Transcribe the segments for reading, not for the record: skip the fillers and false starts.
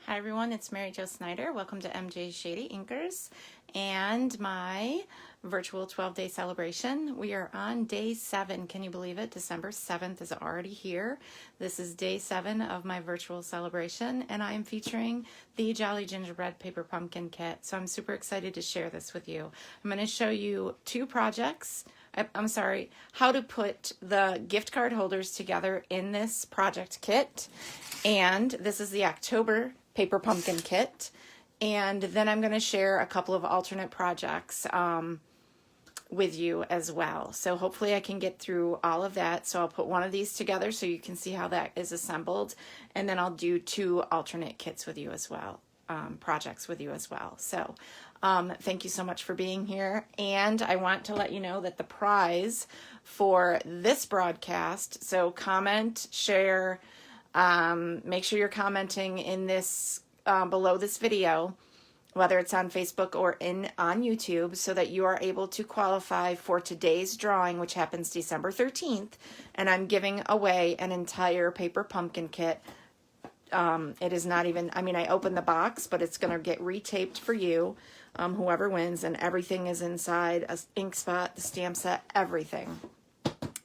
Hi everyone, it's Mary Jo Snyder. Welcome to MJ Shady Inkers and my virtual 12-day celebration. We are on day 7. Can you believe it? December 7th is already here. This is day 7 of my virtual celebration, and I am featuring the Jolly Gingerbread Paper Pumpkin Kit. So I'm super excited to share this with you. I'm going to show you two projects. How to put the gift card holders together in this project kit. And this is the October Paper Pumpkin Kit. And then I'm going to share a couple of alternate projects with you as well. So hopefully I can get through all of that. So I'll put one of these together so you can see how that is assembled. And then I'll do two alternate kits with you as well, projects with you as well. So thank you so much for being here. And I want to let you know that the prize for this broadcast, so comment, share, make sure you're commenting in this below this video, whether it's on Facebook or on YouTube, so that you are able to qualify for today's drawing, which happens December 13th. And I'm giving away an entire paper pumpkin kit. It is not even, I opened the box, but it's going to get retaped for you, whoever wins, and everything is inside, a ink spot, the stamp set, everything.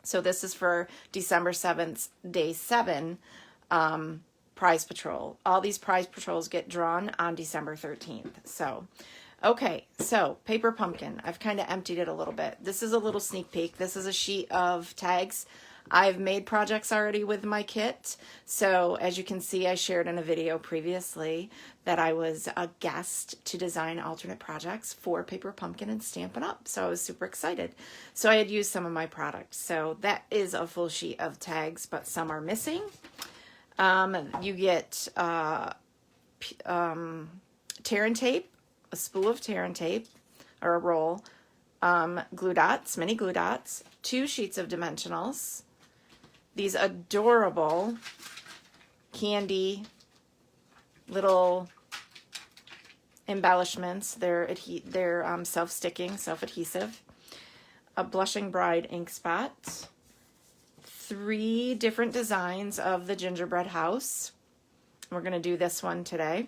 So this is for December 7th, day 7, prize patrol. All these prize patrols get drawn on December 13th. So, okay, so paper pumpkin. I've kind of emptied it a little bit. This is a little sneak peek. This is a sheet of tags. I've made projects already with my kit. So as you can see, I shared in a video previously that I was a guest to design alternate projects for Paper Pumpkin and Stampin' Up. So I was super excited. So I had used some of my products. So that is a full sheet of tags, but some are missing. You get tear and tape, a spool of tear and tape, or a roll, glue dots, mini glue dots, 2 sheets of dimensionals, these adorable candy little embellishments. They're self-sticking, self-adhesive, a Blushing Bride ink spot, 3 different designs of the gingerbread house. We're going to do this one today.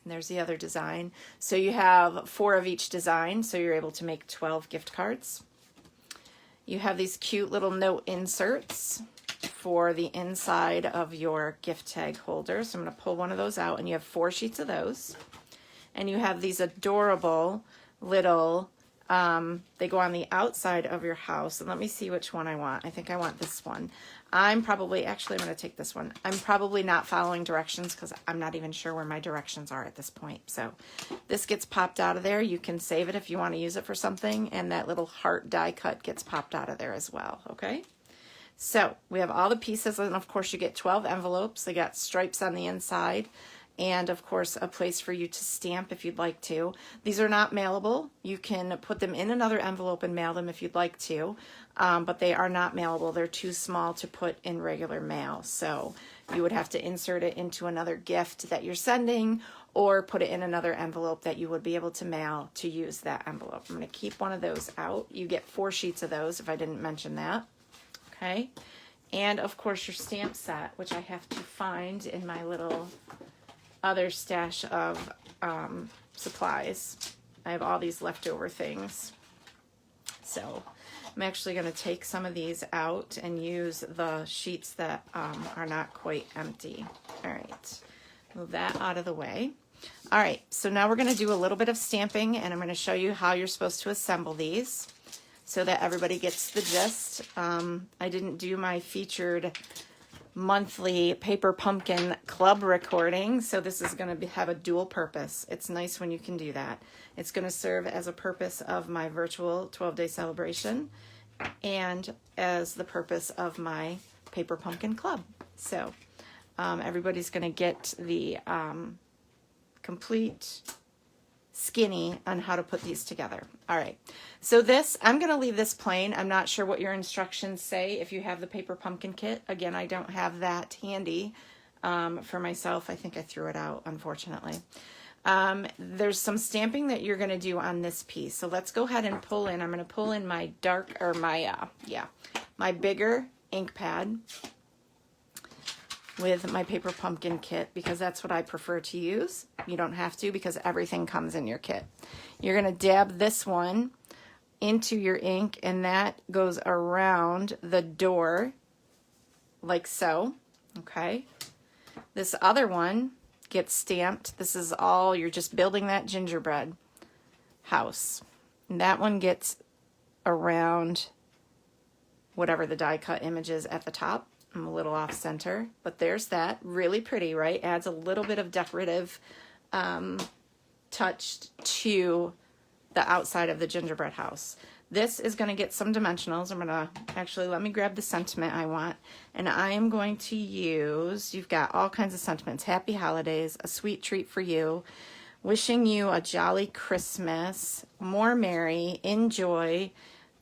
And there's the other design. So you have 4 of each design, so you're able to make 12 gift cards. You have these cute little note inserts for the inside of your gift tag holder. So I'm going to pull one of those out, and you have 4 sheets of those. And you have these adorable little, they go on the outside of your house. And let me see which one I want. I think I want this one. I'm going to take this one. I'm probably not following directions because I'm not even sure where my directions are at this point. So this gets popped out of there. You can save it if you want to use it for something. And that little heart die cut gets popped out of there as well. Okay. So we have all the pieces. And of course you get 12 envelopes. They got stripes on the inside. And of course a place for you to stamp if you'd like to. These are not mailable. You can put them in another envelope and mail them if you'd like to, but they are not mailable. They're too small to put in regular mail. So you would have to insert it into another gift that you're sending or put it in another envelope that you would be able to mail to use that envelope. I'm going to keep one of those out. You get 4 sheets of those if I didn't mention that. Okay. And of course your stamp set, which I have to find in my little other stash of supplies. I have all these leftover things. So I'm actually going to take some of these out and use the sheets that are not quite empty. All right, move that out of the way. All right, so now we're going to do a little bit of stamping, and I'm going to show you how you're supposed to assemble these so that everybody gets the gist. I didn't do my featured monthly Paper Pumpkin Club recording, so this is going to have a dual purpose. It's nice when you can do that. It's going to serve as a purpose of my virtual 12-day celebration and as the purpose of my Paper Pumpkin Club. So everybody's going to get the complete skinny on how to put these together. All right, so this, I'm going to leave this plain. I'm not sure what your instructions say if you have the Paper Pumpkin Kit. Again, I don't have that handy for myself. I think I threw it out, unfortunately. There's some stamping that you're going to do on this piece. So let's go ahead and pull in. I'm going to pull in my my bigger ink pad with my paper pumpkin kit because that's what I prefer to use. You don't have to because everything comes in your kit. You're going to dab this one into your ink, and that goes around the door like so. Okay. This other one gets stamped. This is all, you're just building that gingerbread house. And that one gets around whatever the die cut image is at the top. I'm a little off center, but there's that. Really pretty, right? Adds a little bit of decorative touch to the outside of the gingerbread house. This is going to get some dimensionals. I'm going to actually, let me grab the sentiment I want, and I am going to use, you've got all kinds of sentiments. Happy holidays, a sweet treat for you, wishing you a jolly Christmas, more merry, enjoy,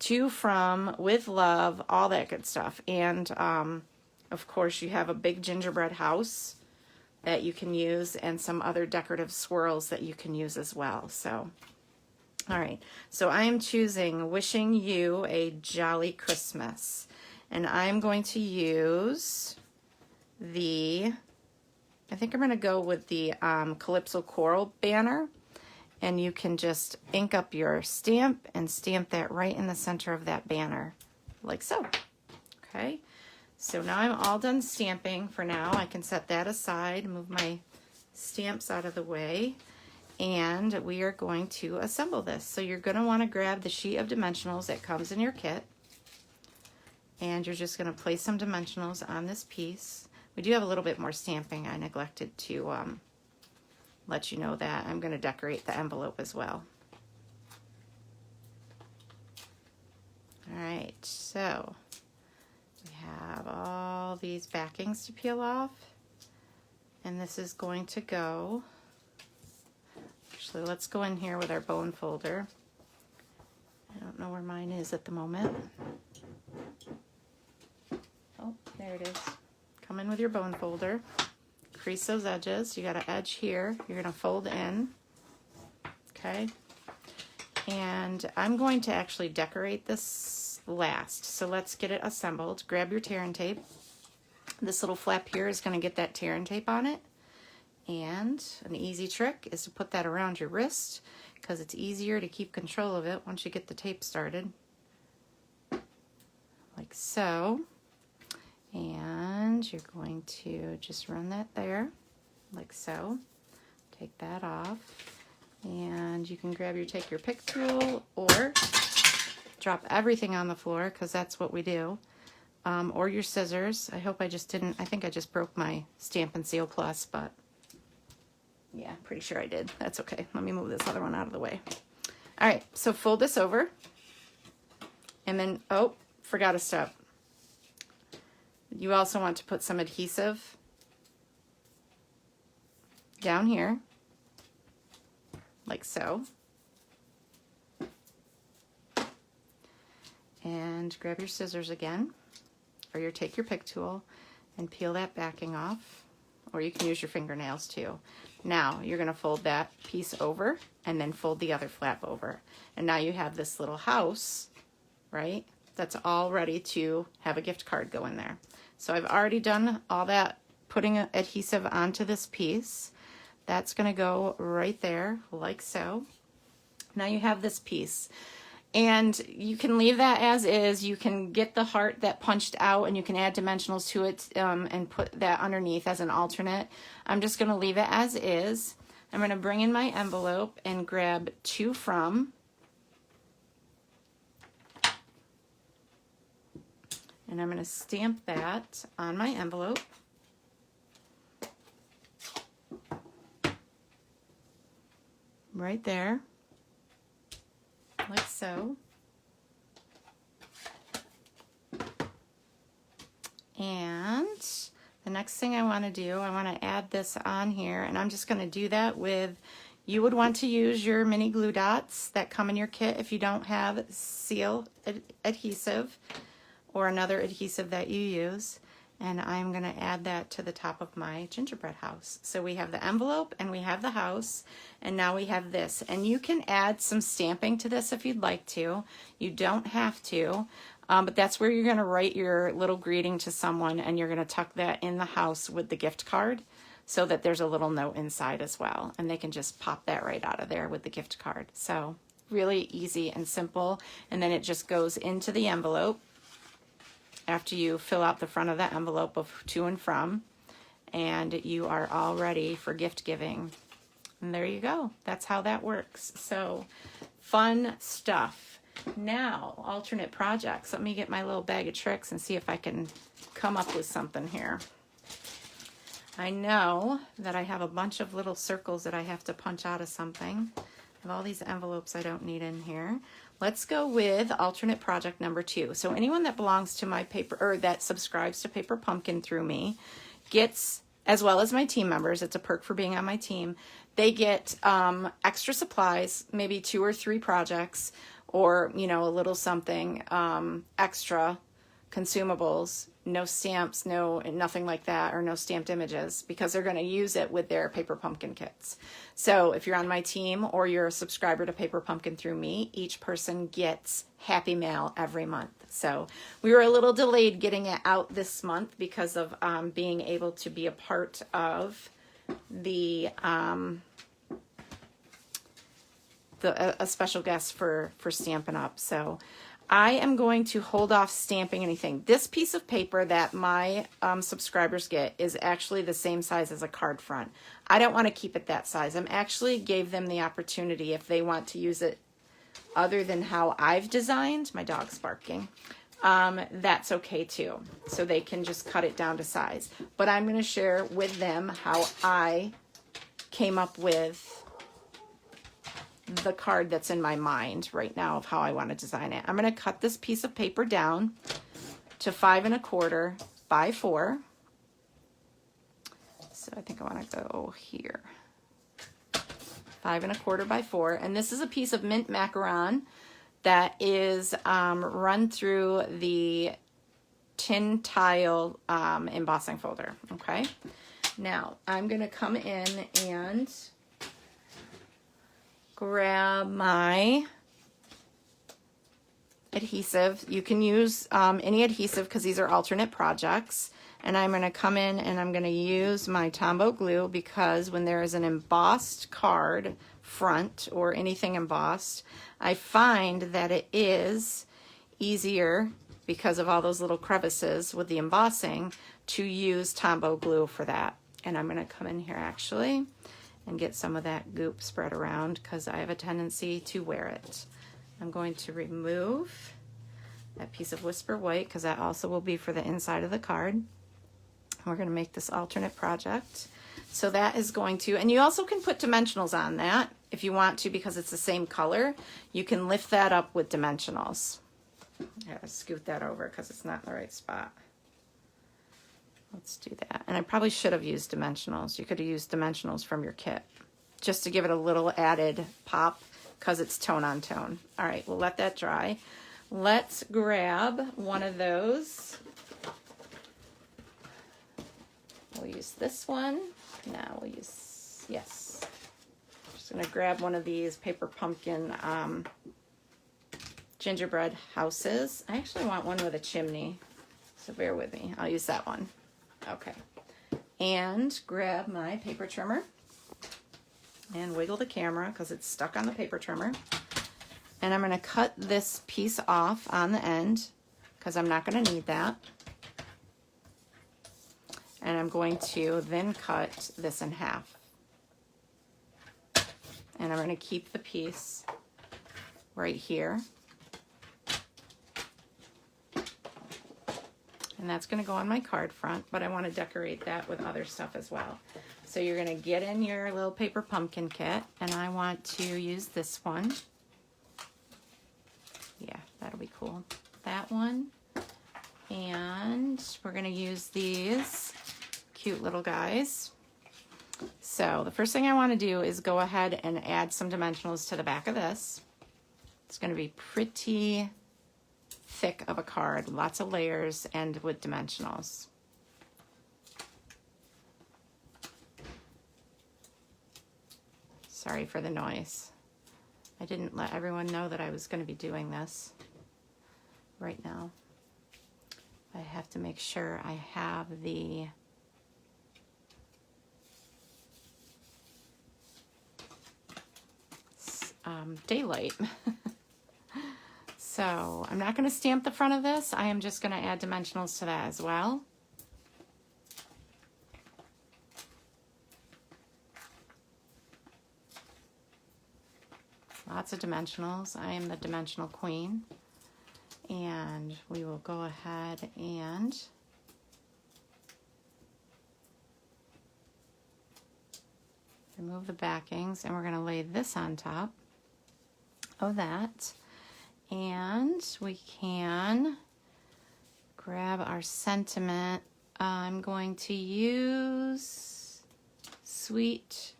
to, from, with love, all that good stuff. And of course, you have a big gingerbread house that you can use and some other decorative swirls that you can use as well. So, all right. So I am choosing wishing you a jolly Christmas. And I'm going to use the, I think I'm going to go with the Calypso Coral banner. And you can just ink up your stamp and stamp that right in the center of that banner, like so. Okay. So now I'm all done stamping for now. I can set that aside, move my stamps out of the way, and we are going to assemble this. So you're going to want to grab the sheet of dimensionals that comes in your kit, and you're just going to place some dimensionals on this piece. We do have a little bit more stamping. I neglected to let you know that. I'm going to decorate the envelope as well. All right, so we have all these backings to peel off, and this is going to go, actually let's go in here with our bone folder. I don't know where mine is at the moment. Oh, there it is. Come in with your bone folder, crease those edges. You got an edge here, you're going to fold in, okay? And I'm going to actually decorate this last. So let's get it assembled. Grab your tear and tape. This little flap here is going to get that tear and tape on it. And an easy trick is to put that around your wrist because it's easier to keep control of it once you get the tape started. Like so. And you're going to just run that there, like so. Take that off. And you can grab take your pick tool or drop everything on the floor because that's what we do. Or your scissors. I hope I just didn't, I think I just broke my Stampin' Seal Plus, but yeah, pretty sure I did. That's okay. Let me move this other one out of the way. All right, so fold this over. And then, oh, forgot a step. You also want to put some adhesive down here, like so. And grab your scissors again, or take your pick tool and peel that backing off, or you can use your fingernails too. Now you're going to fold that piece over and then fold the other flap over. And now you have this little house, right? That's all ready to have a gift card go in there. So I've already done all that, putting adhesive onto this piece. That's going to go right there, like so. Now you have this piece. And you can leave that as is. You can get the heart that punched out and you can add dimensionals to it and put that underneath as an alternate. I'm just going to leave it as is. I'm going to bring in my envelope and grab To From. And I'm going to stamp that on my envelope. Right there. Like so. And the next thing I want to do, I want to add this on here, and I'm just going to do that with, you would want to use your mini glue dots that come in your kit if you don't have seal adhesive or another adhesive that you use. And I'm going to add that to the top of my gingerbread house. So we have the envelope and we have the house, and now we have this. And you can add some stamping to this if you'd like to. You don't have to. But that's where you're going to write your little greeting to someone, and you're going to tuck that in the house with the gift card so that there's a little note inside as well. And they can just pop that right out of there with the gift card. So really easy and simple. And then it just goes into the envelope after you fill out the front of that envelope of to and from. And you are all ready for gift giving. And there you go. That's how that works. So fun stuff. Now, alternate projects. Let me get my little bag of tricks and see if I can come up with something here. I know that I have a bunch of little circles that I have to punch out of something. I have all these envelopes I don't need in here. Let's go with alternate project number 2. So anyone that belongs to my paper, or that subscribes to Paper Pumpkin through me, gets, as well as my team members, it's a perk for being on my team, they get extra supplies, maybe 2 or 3 projects, or, you know, a little something extra, consumables, no stamps, nothing like that, or no stamped images, because they're going to use it with their Paper Pumpkin kits. So if you're on my team or you're a subscriber to Paper Pumpkin through me, each person gets Happy Mail every month. So we were a little delayed getting it out this month because of being able to be a part of the a special guest for Stampin' Up. So I am going to hold off stamping anything. This piece of paper that my subscribers get is actually the same size as a card front. I don't want to keep it that size. I'm actually gave them the opportunity, if they want to use it other than how I've designed, my dog's barking, that's okay too. So they can just cut it down to size. But I'm going to share with them how I came up with the card that's in my mind right now of how I want to design it. I'm going to cut this piece of paper down to 5 1/4 by 4. So I think I want to go here. 5 1/4 by 4. And this is a piece of mint macaron that is run through the tin tile embossing folder. Okay. Now I'm going to come in and grab my adhesive. You can use any adhesive because these are alternate projects. And I'm going to come in and I'm going to use my Tombow glue, because when there is an embossed card front or anything embossed, I find that it is easier, because of all those little crevices with the embossing, to use Tombow glue for that. And I'm going to come in here actually and get some of that goop spread around, because I have a tendency to wear it. I'm going to remove that piece of Whisper White, because that also will be for the inside of the card. We're going to make this alternate project. So that is going to, and you also can put dimensionals on that if you want to, because it's the same color. You can lift that up with dimensionals. I gotta scoot that over because it's not in the right spot. Let's do that. And I probably should have used dimensionals. You could have used dimensionals from your kit just to give it a little added pop, because it's tone on tone. All right, we'll let that dry. Let's grab one of those. We'll use this one. Now we'll use, yes. Just gonna grab one of these Paper Pumpkin gingerbread houses. I actually want one with a chimney, so bear with me. I'll use that one. Okay, and grab my paper trimmer and wiggle the camera because it's stuck on the paper trimmer. And I'm going to cut this piece off on the end because I'm not going to need that. And I'm going to then cut this in half. And I'm going to keep the piece right here. And that's going to go on my card front, but I want to decorate that with other stuff as well. So you're going to get in your little Paper Pumpkin kit, and I want to use this one. Yeah, that'll be cool. That one. And we're going to use these cute little guys. So the first thing I want to do is go ahead and add some dimensionals to the back of this. It's going to be pretty thick of a card, lots of layers, and with dimensionals. Sorry for the noise. I didn't let everyone know that I was going to be doing this right now. I have to make sure I have the daylight. So I'm not going to stamp the front of this. I am just going to add dimensionals to that as well. Lots of dimensionals. I am the dimensional queen. And we will go ahead and remove the backings, and we're going to lay this on top of that. And we can grab our sentiment. I'm going to use a sweet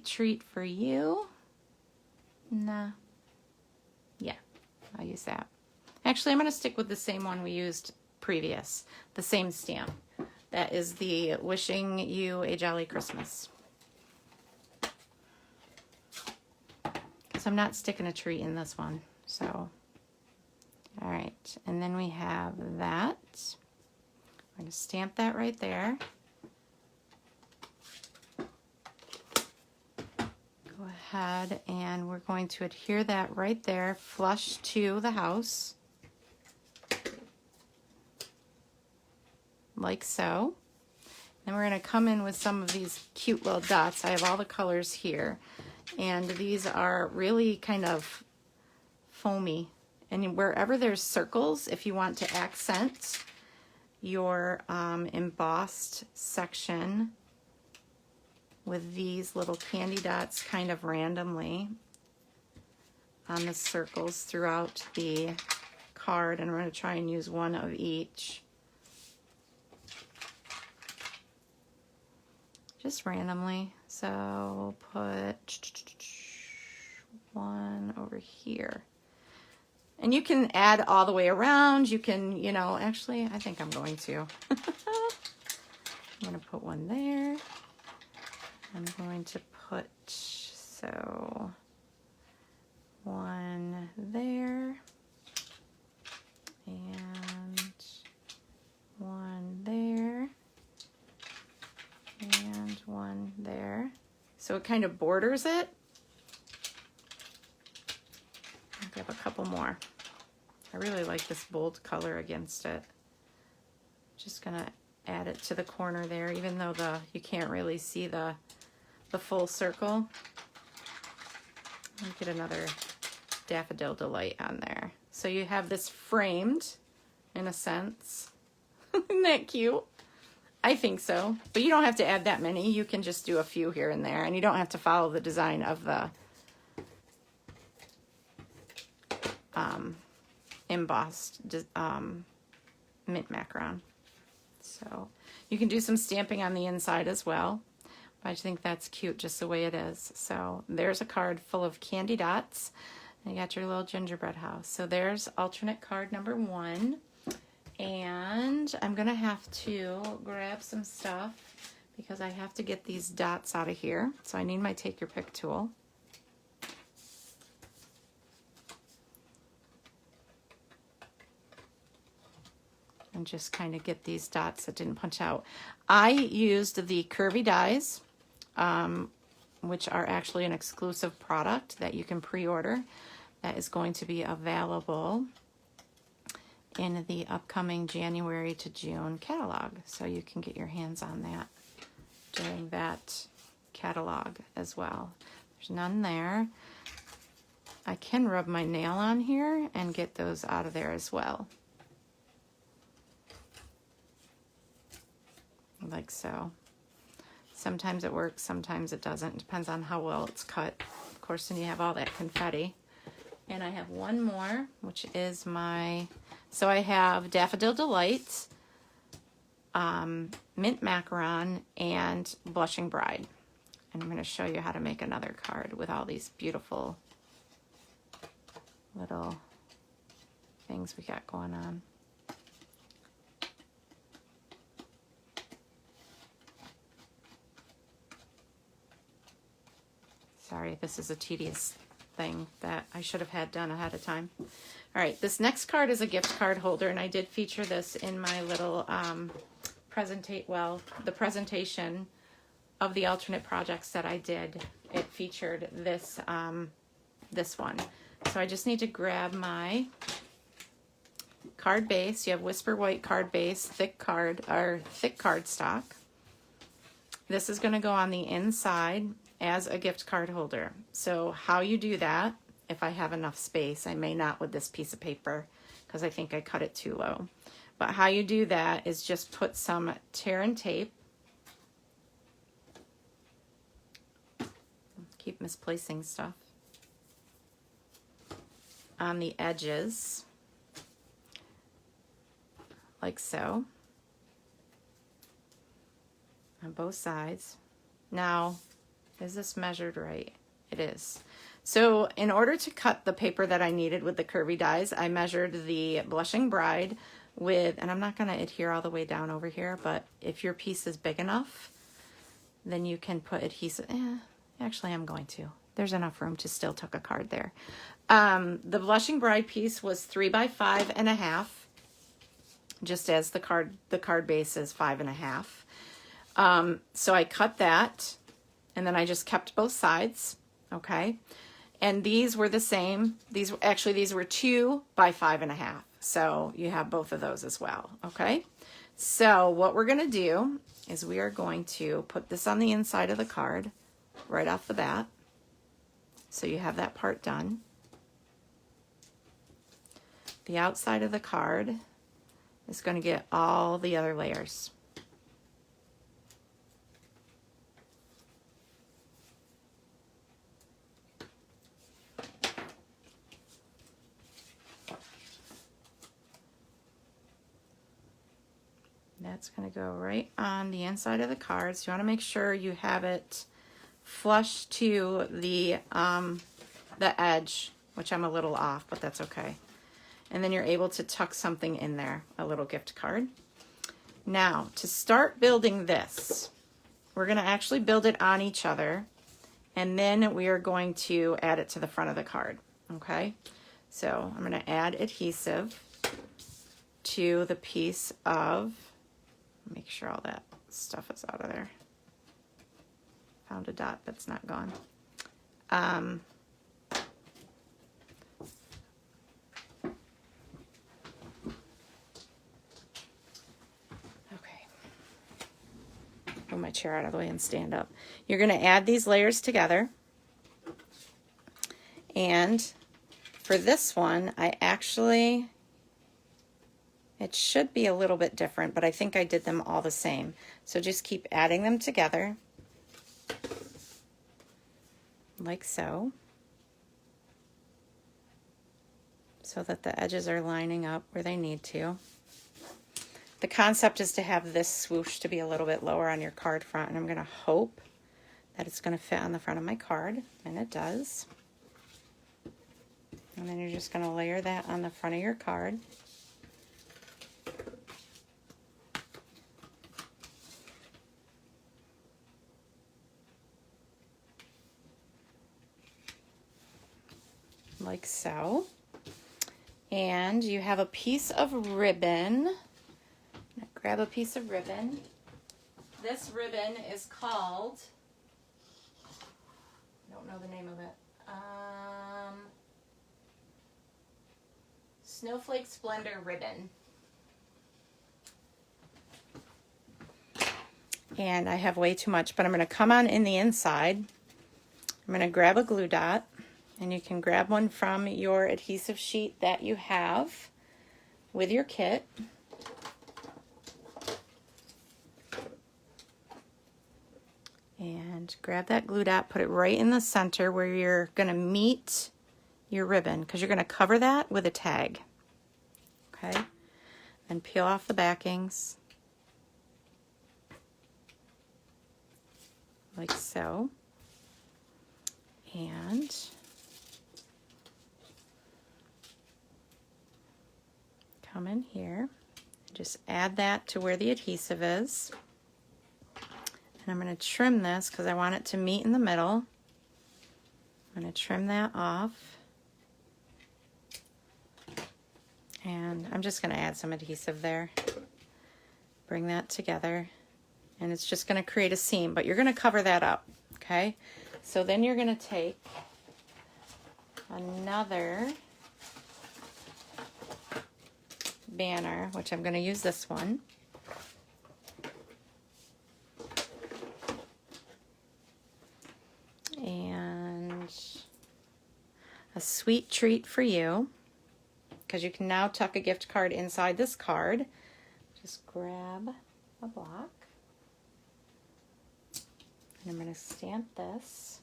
treat for you. Nah. Yeah, I'll use that. Actually, I'm going to stick with the same one we used previous, the same stamp. That is the Wishing You a Jolly Christmas. Because I'm not sticking a tree in this one. So, all right. And then we have that. I'm going to stamp that right there. Go ahead and we're going to adhere that right there, flush to the house. Like so. Then we're going to come in with some of these cute little dots. I have all the colors here. And these are really kind of foamy. And wherever there's circles, if you want to accent your embossed section with these little candy dots kind of randomly on the circles throughout the card, and we're going to try and use one of each. Just randomly. So put one over here. And you can add all the way around. You can, you know, actually, I think I'm going to. I'm going to put one there. I'm going to put, so, one there. And one there. And one there. So it kind of borders it. I'll grab a couple more. I really like this bold color against it. Just gonna add it to the corner there, even though you can't really see the full circle. I'll get another Daffodil Delight on there. So you have this framed, in a sense. Isn't that cute? I think so. But you don't have to add that many. You can just do a few here and there, and you don't have to follow the design of the embossed mint macaron. So you can do some stamping on the inside as well. But I think that's cute just the way it is. So there's a card full of candy dots. And you got your little gingerbread house. So there's alternate card number 1. And I'm going to have to grab some stuff because I have to get these dots out of here. So I need my Take Your Pick tool. And just kind of get these dots that didn't punch out. I used the Curvy Dies, which are actually an exclusive product that you can pre-order. That is going to be available in the upcoming January to June catalog. So you can get your hands on that during that catalog as well. There's none there. I can rub my nail on here and get those out of there as well. Like so. Sometimes it works, sometimes it doesn't. It depends on how well it's cut. Of course, then you have all that confetti. And I have one more, which is my, so I have Daffodil Delight, Mint Macaron, and Blushing Bride. And I'm going to show you how to make another card with all these beautiful little things we got going on. Sorry, this is a tedious thing that I should have had done ahead of time. All right, this next card is a gift card holder, and I did feature this in my little the presentation of the alternate projects that I did. It featured this this one. So I just need to grab my card base. You have Whisper White card base, thick card stock. This is going to go on the inside as a gift card holder. So how you do that, if I have enough space, I may not with this piece of paper because I think I cut it too low. But how you do that is just put some tear and tape. Keep misplacing stuff on the edges, like so, on both sides. Now, is this measured right? It is. So in order to cut the paper that I needed with the Curvy Dies, I measured the Blushing Bride with, and I'm not going to adhere all the way down over here, but if your piece is big enough, then you can put adhesive. Actually, I'm going to. There's enough room to still tuck a card there. The Blushing Bride piece was 3 by 5.5, just as the card base is 5.5. So I cut that, and then I just kept both sides. Okay, and these were the same. These were 2 by 5.5. So you have both of those as well. Okay, so what we're going to do is we are going to put this on the inside of the card right off the bat. So you have that part done. The outside of the card is going to get all the other layers. That's going to go right on the inside of the card. So you want to make sure you have it flush to the edge, which I'm a little off, but that's okay. And then you're able to tuck something in there, a little gift card. Now, to start building this, we're going to actually build it on each other, and then we are going to add it to the front of the card, okay? So I'm going to add adhesive to the piece of, make sure all that stuff is out of there. Found a dot that's not gone. Okay. Move my chair out of the way and stand up. You're going to add these layers together. And for this one, it should be a little bit different, but I think I did them all the same. So just keep adding them together, like so, so that the edges are lining up where they need to. The concept is to have this swoosh to be a little bit lower on your card front, and I'm going to hope that it's going to fit on the front of my card, and it does. And then you're just going to layer that on the front of your card. Like so. And you have a piece of ribbon. Grab a piece of ribbon. This ribbon is called, I don't know the name of it, Snowflake Splendor ribbon. And I have way too much, but I'm going to come on in the inside. I'm going to grab a glue dot. And you can grab one from your adhesive sheet that you have with your kit. And grab that glue dot, put it right in the center where you're going to meet your ribbon, because you're going to cover that with a tag. Okay? And peel off the backings. Like so. And come in here, just add that to where the adhesive is. And I'm going to trim this because I want it to meet in the middle. I'm going to trim that off. And I'm just going to add some adhesive there. Bring that together. And it's just going to create a seam, but you're going to cover that up, okay? So then you're going to take another banner, which I'm going to use this one. And a sweet treat for you, because you can now tuck a gift card inside this card. Just grab a block. And I'm going to stamp this.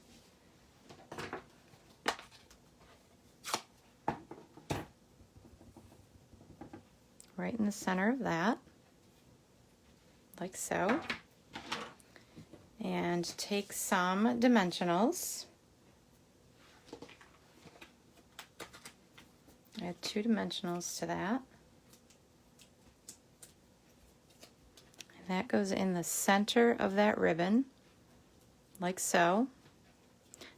Right in the center of that, like so. And take some dimensionals. Add 2 dimensionals to that. And that goes in the center of that ribbon, like so.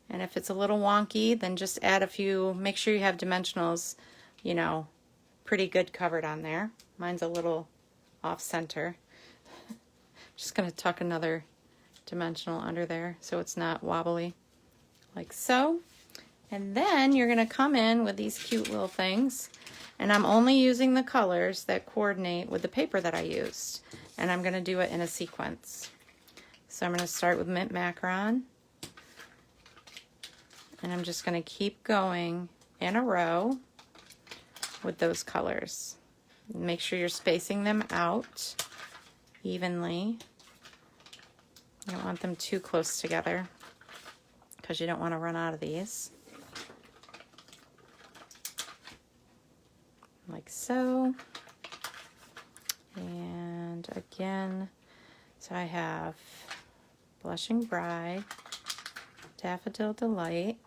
And if it's a little wonky, then just add a few, make sure you have dimensionals, you know, pretty good covered on there. Mine's a little off center. Just gonna tuck another dimensional under there so it's not wobbly, like so. And then you're gonna come in with these cute little things, and I'm only using the colors that coordinate with the paper that I used, and I'm gonna do it in a sequence. So I'm gonna start with mint macaron, and I'm just gonna keep going in a row with those colors. Make sure you're spacing them out evenly. You don't want them too close together because you don't want to run out of these. Like so. And again, so I have Blushing Bride, Daffodil Delight,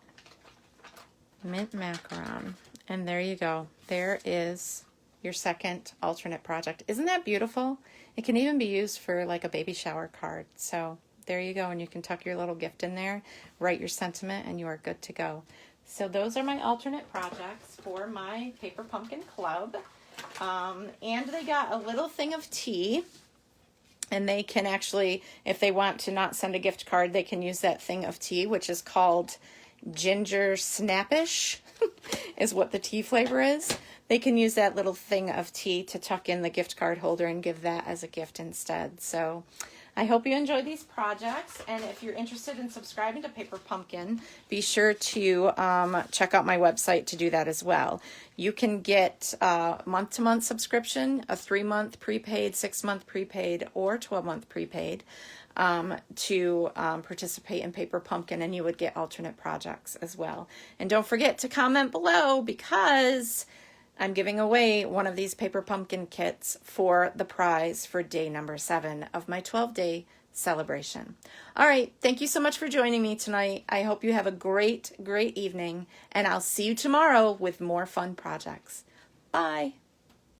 Mint Macaron. And there you go. There is your second alternate project. Isn't that beautiful? It can even be used for like a baby shower card. So there you go. And you can tuck your little gift in there, write your sentiment, and you are good to go. So those are my alternate projects for my Paper Pumpkin Club. And they got a little thing of tea. And they can actually, if they want to not send a gift card, they can use that thing of tea, which is called Ginger Snappish, is what the tea flavor is. They can use that little thing of tea to tuck in the gift card holder and give that as a gift instead. So I hope you enjoy these projects. And if you're interested in subscribing to Paper Pumpkin, be sure to check out my website to do that as well. You can get a month-to-month subscription, a 3-month prepaid, 6-month prepaid, or 12-month prepaid. To participate in Paper Pumpkin, and you would get alternate projects as well. And don't forget to comment below, because I'm giving away one of these Paper Pumpkin kits for the prize for day number 7 of my 12-day celebration. All right, thank you so much for joining me tonight. I hope you have a great, great evening, and I'll see you tomorrow with more fun projects. Bye.